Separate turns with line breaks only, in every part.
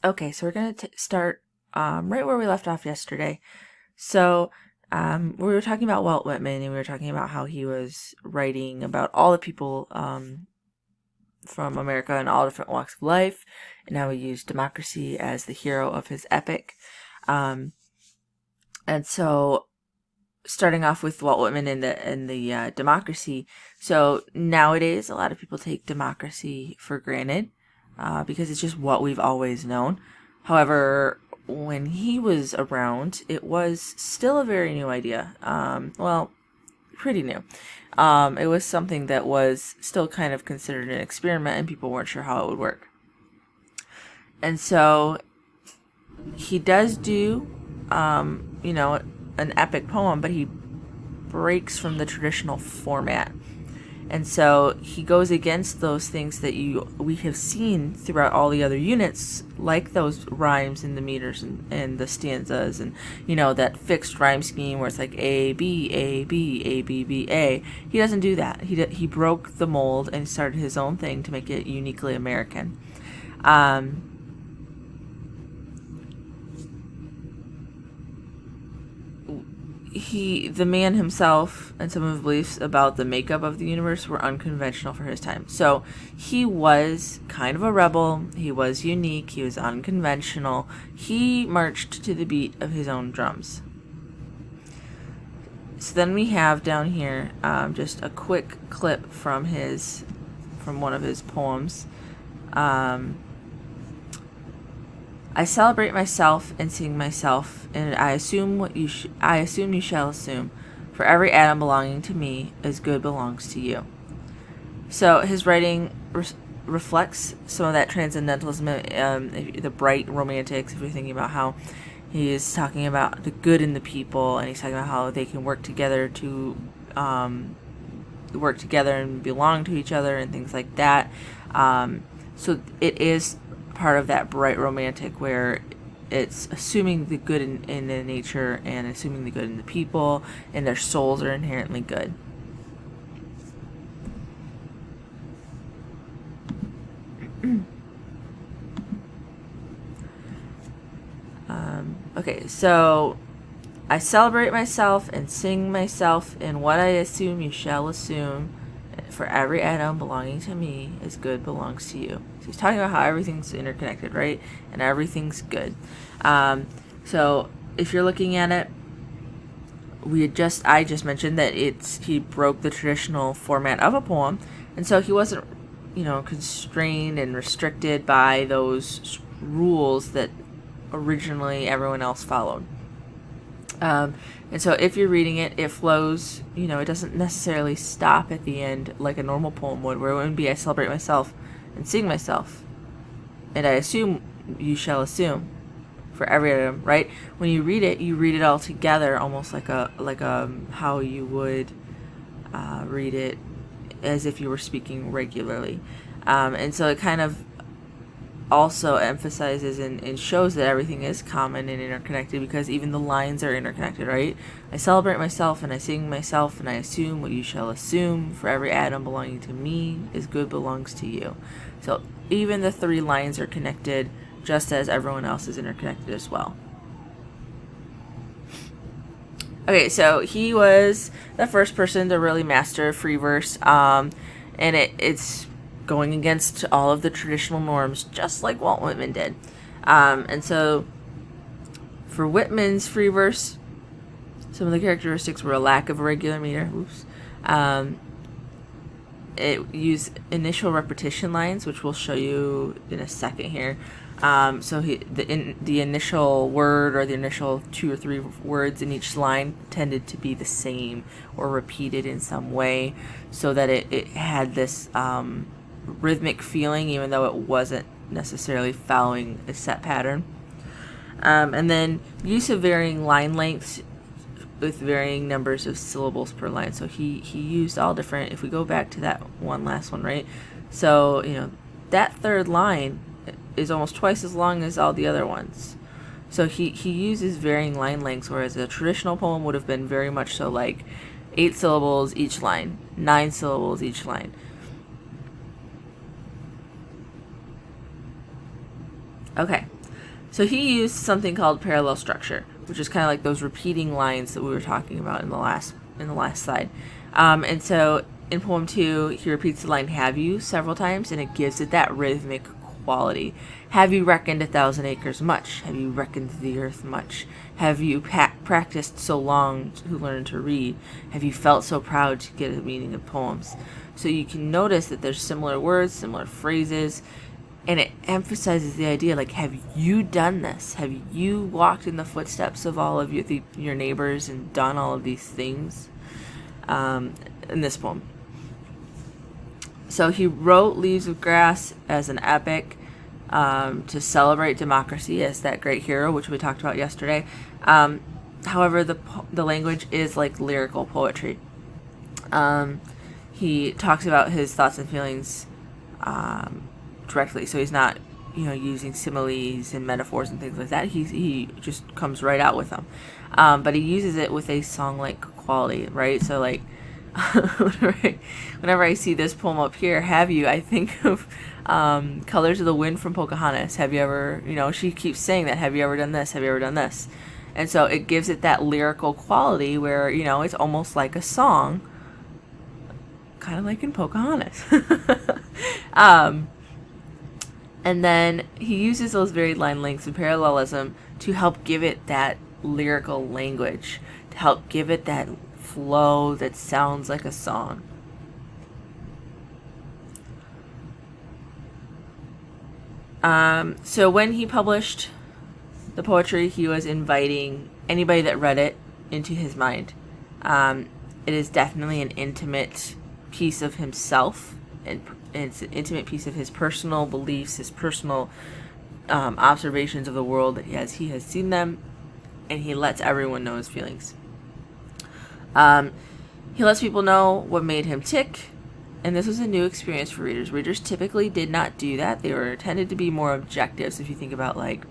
Okay, so we're going to start right where we left off yesterday. So we were talking about Walt Whitman, and we were talking about how he was writing about all the people from America in all different walks of life, and how he used democracy as the hero of his epic. And so, starting off with Walt Whitman and the democracy. So nowadays, a lot of people take democracy for granted because it's just what we've always known. However, when he was around, it was still a very new idea. Pretty new. It was something that was still kind of considered an experiment, and people weren't sure how it would work. And so he does do, an epic poem, but he breaks from the traditional format. And so he goes against those things that we have seen throughout all the other units, like those rhymes and the meters and the stanzas, and that fixed rhyme scheme where it's like A B A B A B B A. He doesn't do that. He broke the mold and started his own thing to make it uniquely American. The man himself and some of his beliefs about the makeup of the universe were unconventional for his time. So he was kind of a rebel. He was unique. He was unconventional. He marched to the beat of his own drums. So then we have down here just a quick clip from one of his poems. I celebrate myself and sing myself, and I assume you shall assume. For every atom belonging to me, as good belongs to you. So his writing reflects some of that transcendentalism, the bright romantics. If you're thinking about how he is talking about the good in the people, and he's talking about how they can work together and belong to each other, and things like that. So it is part of that bright romantic where it's assuming the good in the nature and assuming the good in the people, and their souls are inherently good. Okay, so I celebrate myself and sing myself, and what I assume you shall assume. For every atom belonging to me, as good belongs to you. So he's talking about how everything's interconnected, right? And everything's good. So if you're looking at it, I just mentioned that he broke the traditional format of a poem, and so he wasn't, constrained and restricted by those rules that originally everyone else followed. And so if you're reading it, it flows, it doesn't necessarily stop at the end like a normal poem would, where it wouldn't be I celebrate myself and sing myself, and I assume you shall assume for every item, right? When you read it all together, almost like how you would read it as if you were speaking regularly. And so it kind of also emphasizes and shows that everything is common and interconnected, because even the lines are interconnected, right? I celebrate myself and I sing myself, and I assume what you shall assume. For every atom belonging to me, as good belongs to you. So even the three lines are connected, just as everyone else is interconnected as well. Okay, so he was the first person to really master free verse, and it's going against all of the traditional norms, just like Walt Whitman did. And so for Whitman's free verse, some of the characteristics were a lack of a regular meter. It used initial repetition lines, which we'll show you in a second here. So the initial word, or the initial 2 or 3 words in each line, tended to be the same or repeated in some way, so that it had this rhythmic feeling, even though it wasn't necessarily following a set pattern. And then use of varying line lengths with varying numbers of syllables per line. So he used all different. If we go back to that last one, right? So that third line is almost twice as long as all the other ones. So he uses varying line lengths, whereas a traditional poem would have been very much so like 8 syllables each line, 9 syllables each line.
Okay.
So he used something called parallel structure, which is kind of like those repeating lines that we were talking about in the last slide. And so in poem 2, he repeats the line "have you" several times, and it gives it that rhythmic quality. Have you reckoned 1,000 acres much? Have you reckoned the earth much? Have you practiced so long to learn to read? Have you felt so proud to get a meaning of poems? So you can notice that there's similar words, similar phrases, and it emphasizes the idea, like, have you done this? Have you walked in the footsteps of all of your neighbors and done all of these things? In this poem. So he wrote Leaves of Grass as an epic to celebrate democracy as that great hero, which we talked about yesterday. However, the language is like lyrical poetry. He talks about his thoughts and feelings directly, so he's not, using similes and metaphors and things like that. He just comes right out with them, but he uses it with a song-like quality, right? So, like, whenever I see this poem up here, "have you," I think of Colors of the Wind from Pocahontas. Have you ever, she keeps saying that, have you ever done this? Have you ever done this? And so it gives it that lyrical quality where, it's almost like a song, kind of like in Pocahontas. And then he uses those varied line lengths and parallelism to help give it that lyrical language, to help give it that flow that sounds like a song. So when he published the poetry, he was inviting anybody that read it into his mind. It is definitely an intimate piece of himself, and it's an intimate piece of his personal beliefs, his personal observations of the world as he has seen them, and he lets everyone know his feelings. He lets people know what made him tick, and this was a new experience for readers. Readers typically did not do that. They were tended to be more objective. So if you think about, like,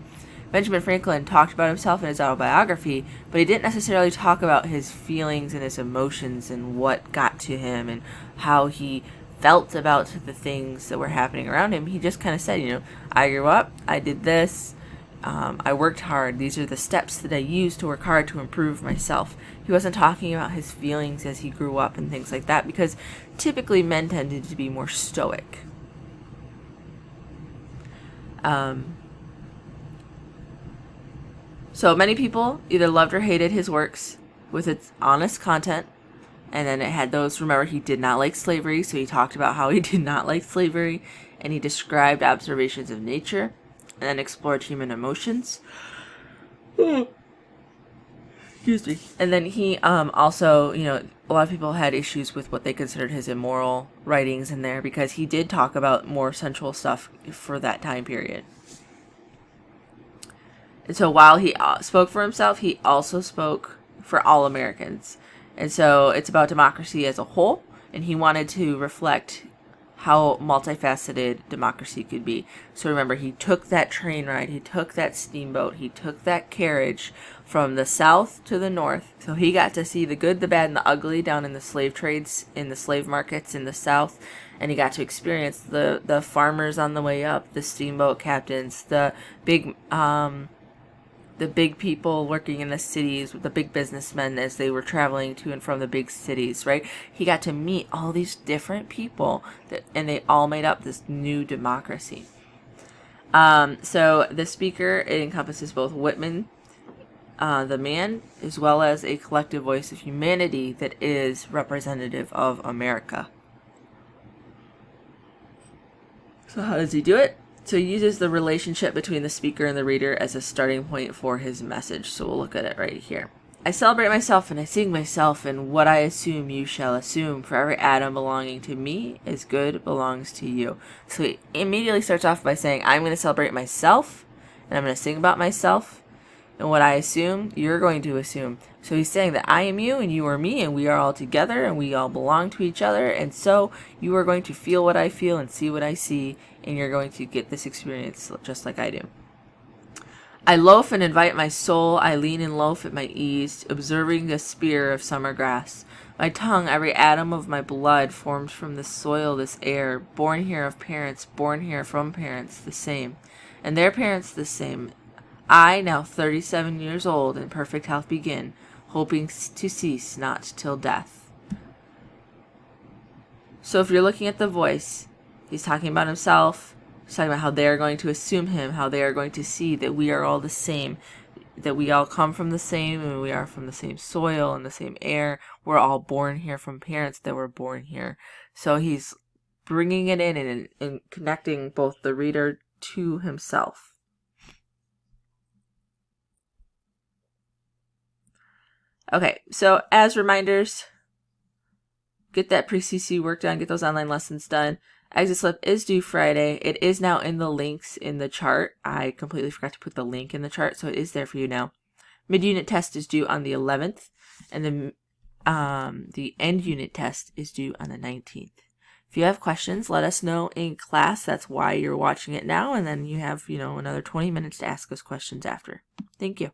Benjamin Franklin talked about himself in his autobiography, but he didn't necessarily talk about his feelings and his emotions and what got to him and how he felt about the things that were happening around him. He just kind of said, I grew up, I did this, I worked hard. These are the steps that I used to work hard to improve myself. He wasn't talking about his feelings as he grew up and things like that, because typically men tended to be more stoic. So many people either loved or hated his works with its honest content. And then it had those, remember, he did not like slavery, so he talked about how he did not like slavery, and he described observations of nature, and then explored human emotions. Excuse me. And then he also, a lot of people had issues with what they considered his immoral writings in there, because he did talk about more sensual stuff for that time period. And so while he spoke for himself, he also spoke for all Americans. And so it's about democracy as a whole, and he wanted to reflect how multifaceted democracy could be. So remember, he took that train ride, he took that steamboat, he took that carriage from the south to the north. So he got to see the good, the bad, and the ugly down in the slave trades, in the slave markets in the south. And he got to experience the farmers on the way up, the steamboat captains, the big people working in the cities, the big businessmen as they were traveling to and from the big cities, right? He got to meet all these different people, and they all made up this new democracy. So the speaker, it encompasses both Whitman, the man, as well as a collective voice of humanity that is representative of America. So how does he do it? So he uses the relationship between the speaker and the reader as a starting point for his message. So we'll look at it right here. I celebrate myself and I sing myself, and what I assume you shall assume. For every atom belonging to me is good belongs to you. So he immediately starts off by saying, I'm going to celebrate myself, and I'm going to sing about myself, and what I assume, you're going to assume. So he's saying that I am you and you are me, and we are all together and we all belong to each other, and so you are going to feel what I feel and see what I see, and you're going to get this experience just like I do. I loaf and invite my soul, I lean and loaf at my ease, observing the spear of summer grass. My tongue, every atom of my blood, formed from this soil, this air, born here of parents, born here from parents, the same, and their parents the same. I, now 37 years old, in perfect health begin, hoping to cease not till death. So if you're looking at the voice, he's talking about himself. He's talking about how they are going to assume him, how they are going to see that we are all the same, that we all come from the same, and we are from the same soil and the same air. We're all born here from parents that were born here. So he's bringing it in and connecting both the reader to himself. Okay, so as reminders, get that pre-CC work done, get those online lessons done. Exit slip is due Friday. It is now in the links in the chart. I completely forgot to put the link in the chart, so it is there for you now. Mid-unit test is due on the 11th, and the end unit test is due on the 19th. If you have questions, let us know in class. That's why you're watching it now, and then you have, another 20 minutes to ask us questions after. Thank you.